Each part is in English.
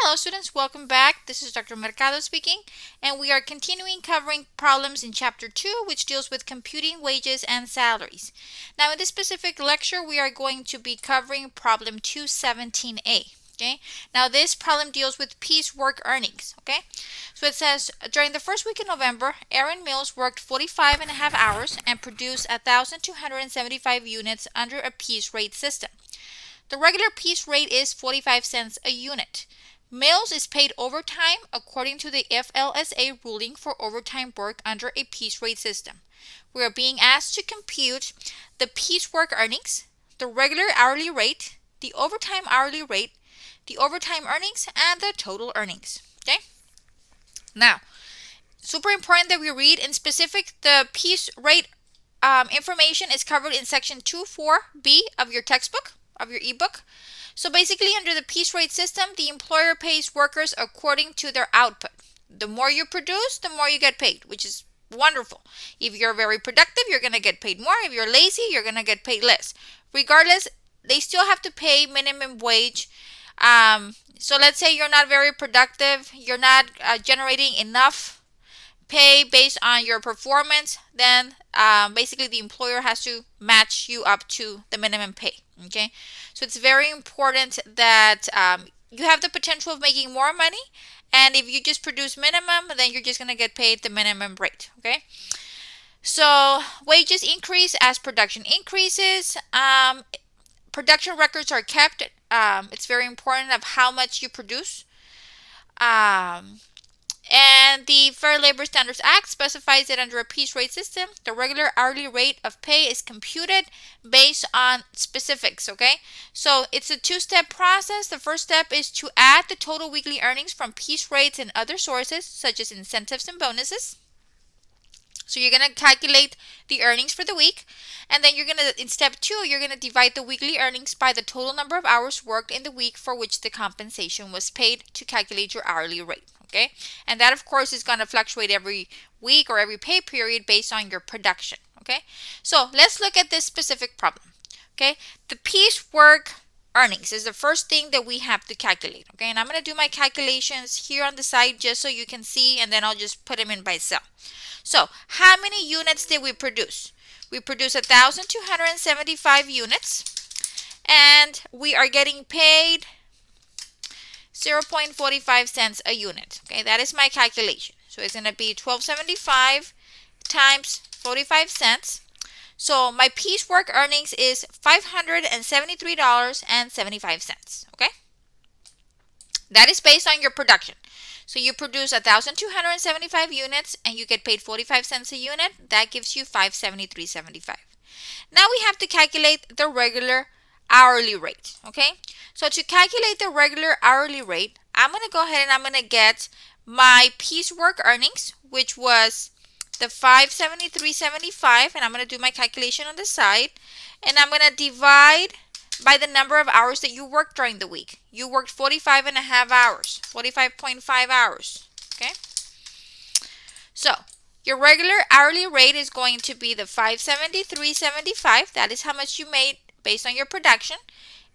Hello students, welcome back. This is Dr. Mercado speaking, and we are continuing covering problems in chapter 2, which deals with computing wages and salaries. Now in this specific lecture, we are going to be covering problem 217A. Okay, now this problem deals with piecework earnings. Okay, so it says during the first week in November, Aaron Mills worked 45 and a half hours and produced 1,275 units under a piece rate system. The regular piece rate is 45 cents a unit. Mills is paid overtime according to the FLSA ruling for overtime work under a piece rate system. We are being asked to compute the piecework earnings, the regular hourly rate, the overtime hourly rate, the overtime earnings, and the total earnings. Okay? Now, super important that we read in specific the piece rate information is covered in section 2.4b of your textbook, of your ebook. So basically, under the piece rate system, the employer pays workers according to their output. The more you produce, the more you get paid, which is wonderful. If you're very productive, you're going to get paid more. If you're lazy, you're going to get paid less. Regardless, they still have to pay minimum wage. So let's say you're not very productive, you're not generating enough pay based on your performance, then basically the employer has to match you up to the minimum pay. Okay, so it's very important that you have the potential of making more money, and if you just produce minimum, then you're just going to get paid the minimum rate. Okay, so wages increase as production increases. Production records are kept. It's very important of how much you produce. And the Fair Labor Standards Act specifies that under a piece rate system, the regular hourly rate of pay is computed based on specifics, okay? So it's a two-step process. The first step is to add the total weekly earnings from piece rates and other sources, such as incentives and bonuses. So you're going to calculate the earnings for the week, and then you're going to, in step 2, you're going to divide the weekly earnings by the total number of hours worked in the week for which the compensation was paid to calculate your hourly rate. Okay, and that of course is going to fluctuate every week or every pay period based on your production. Okay, so let's look at this specific problem. Okay, the piecework earnings is the first thing that we have to calculate. Okay, and I'm going to do my calculations here on the side just so you can see, and then I'll just put them in by cell. So how many units did we produce? We produced 1,275 units, and we are getting paid 0.45 cents a unit. Okay, that is my calculation. So it's going to be 12.75 times 45 cents. So my piecework earnings is $573.75. Okay, that is based on your production. So you produce 1,275 units and you get paid 45 cents a unit. That gives you $573.75. Now we have to calculate the regular hourly rate. Okay, so to calculate the regular hourly rate, I'm going to go ahead and I'm going to get my piecework earnings, which was the $573.75, and I'm going to do my calculation on the side, and I'm going to divide by the number of hours that you worked during the week. You worked 45 and a half hours, 45.5 hours. Okay, so your regular hourly rate is going to be the $573.75. That is how much you made based on your production,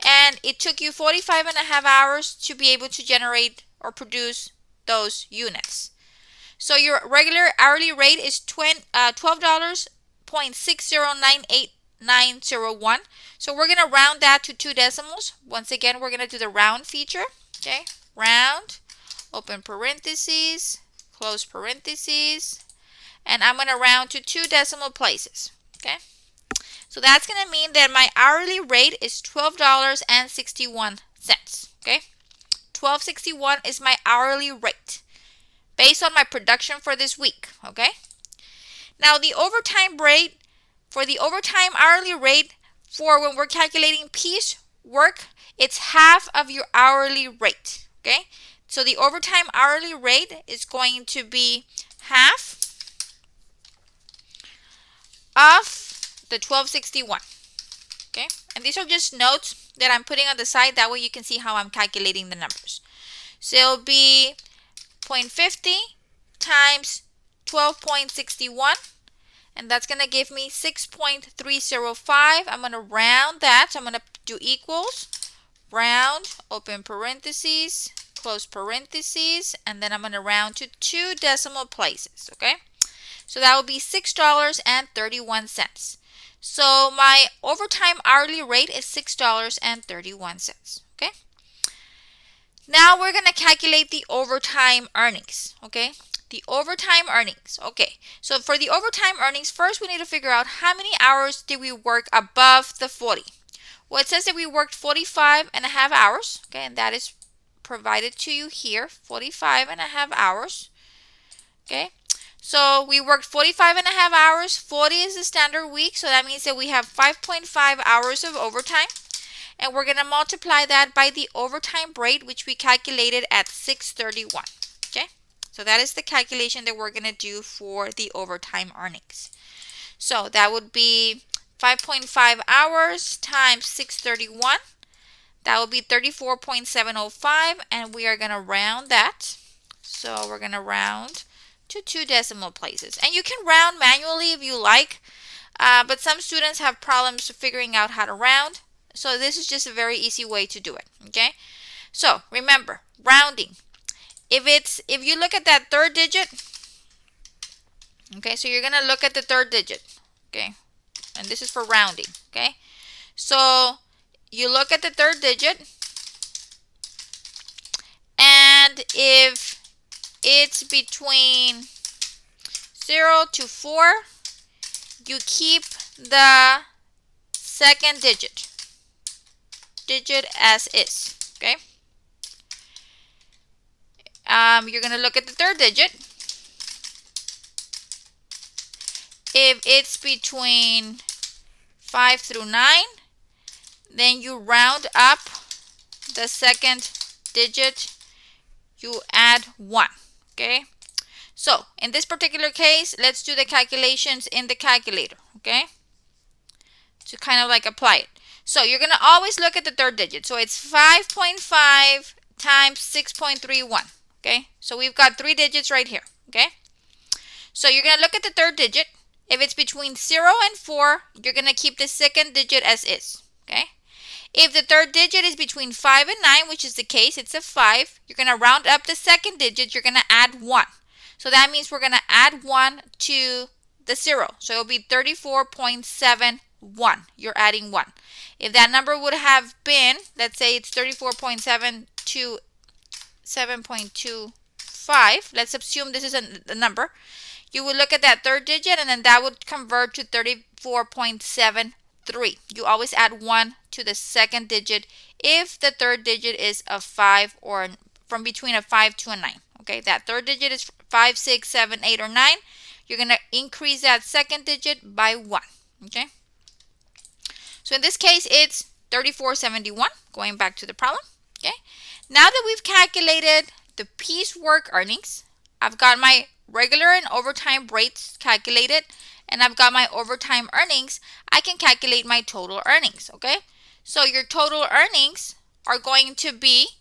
and it took you 45 and a half hours to be able to generate or produce those units. So your regular hourly rate is $12.6098901. So we're going to round that to 2 decimals. Once again, we're going to do the round feature. Okay, round, open parentheses, close parentheses, and I'm going to round to 2 decimal places. Okay, so that's going to mean that my hourly rate is $12.61. Okay, $12.61 is my hourly rate based on my production for this week. Okay, now the overtime rate, for the overtime hourly rate for when we're calculating piece work, it's half of your hourly rate. Okay, so the overtime hourly rate is going to be half of the $12.61. Okay, and these are just notes that I'm putting on the side. That way you can see how I'm calculating the numbers. So it'll be 0.50 times 12.61, and that's going to give me 6.305. I'm going to round that. So I'm going to do equals, round, open parentheses, close parentheses, and then I'm going to round to 2 decimal places, okay? So that would be $6.31. So my overtime hourly rate is $6.31, okay? Now we're going to calculate the overtime earnings, okay? The overtime earnings, okay. So for the overtime earnings, first we need to figure out how many hours did we work above the 40. Well, it says that we worked 45 and a half hours, okay, and that is provided to you here, 45 and a half hours, okay. So we worked 45 and a half hours, 40 is the standard week, so that means that we have 5.5 hours of overtime, and we're going to multiply that by the overtime rate, which we calculated at 631, okay. So that is the calculation that we're going to do for the overtime earnings. So that would be 5.5 hours times 631. That would be 34.705, and we are going to round that. So we're going to round to 2 decimal places. And you can round manually if you like, but some students have problems figuring out how to round. So this is just a very easy way to do it, okay? So remember, rounding. If you look at that third digit, okay, so you're going to look at the third digit, okay? And this is for rounding, okay? So you look at the third digit, and if it's between 0 to 4, you keep the second digit as is, okay? You're going to look at the third digit. If it's between 5 through 9, then you round up the second digit, you add 1, okay? So in this particular case, let's do the calculations in the calculator, okay? To kind of like apply it. So you're going to always look at the third digit. So it's 5.5 times 6.31, okay? So we've got 3 digits right here, okay? So you're going to look at the third digit. If it's between 0 and 4, you're going to keep the second digit as is, okay? If the third digit is between 5 and 9, which is the case, it's a 5, you're going to round up the second digit, you're going to add 1. So that means we're going to add 1 to the 0. So it'll be 34.71. You're adding 1. If that number would have been, let's say it's 34.7 to 7.25, let's assume this is a number. You would look at that third digit, and then that would convert to 34.73. You always add 1 to the second digit if the third digit is a 5 or from between a 5 to a 9. Okay, that third digit is 5, 6, 7, 8, or 9. You're going to increase that second digit by 1. Okay, so in this case, it's 34.71. Going back to the problem. Okay, now that we've calculated the piecework earnings, I've got my regular and overtime rates calculated, and I've got my overtime earnings. I can calculate my total earnings, okay? So your total earnings are going to be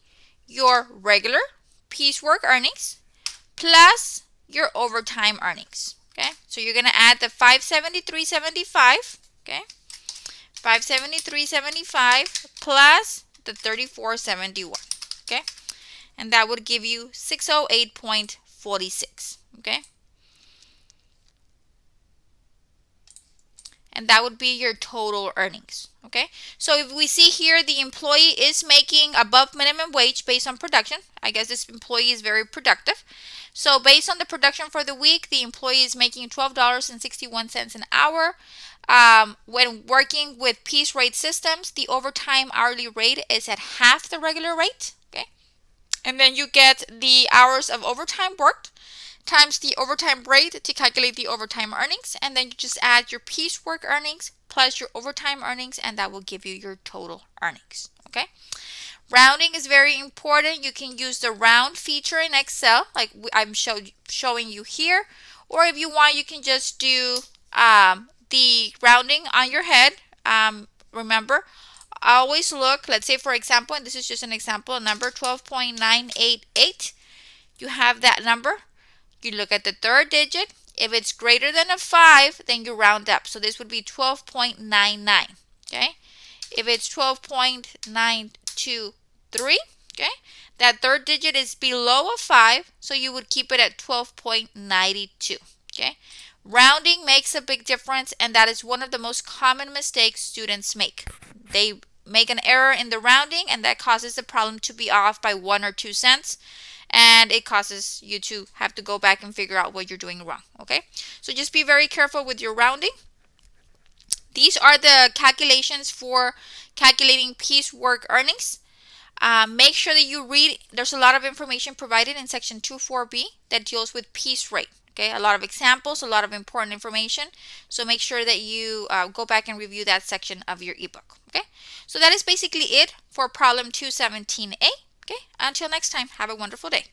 your regular piecework earnings plus your overtime earnings, okay? So you're going to add the 573.75, okay? 573.75 plus the 34.71, okay? And that would give you 608.46, okay? And that would be your total earnings, okay? So if we see here, the employee is making above minimum wage based on production. I guess this employee is very productive. So based on the production for the week, the employee is making $12.61 an hour. When working with piece rate systems, the overtime hourly rate is at half the regular rate, okay? And then you get the hours of overtime worked times the overtime rate to calculate the overtime earnings, and then you just add your piecework earnings plus your overtime earnings, and that will give you your total earnings, okay? Rounding is very important. You can use the round feature in Excel like I'm showing you here, or if you want, you can just do the rounding on your head. Remember, always look, let's say for example, and this is just an example, number 12.988, you have that number. You look at the third digit. If it's greater than a 5, then you round up. So this would be 12.99, okay? If it's 12.923, Okay, that third digit is below a 5, so you would keep it at 12.92. Okay, rounding makes a big difference, and that is one of the most common mistakes students make. They make an error in the rounding, and that causes the problem to be off by 1 or 2 cents, and it causes you to have to go back and figure out what you're doing wrong. Okay, so just be very careful with your rounding. These are the calculations for calculating piecework earnings. Make sure that you read. There's a lot of information provided in section 2.4b that deals with piece rate. Okay, a lot of examples, a lot of important information. So make sure that you go back and review that section of your ebook. Okay, so that is basically it for problem 217a. Okay, until next time, have a wonderful day.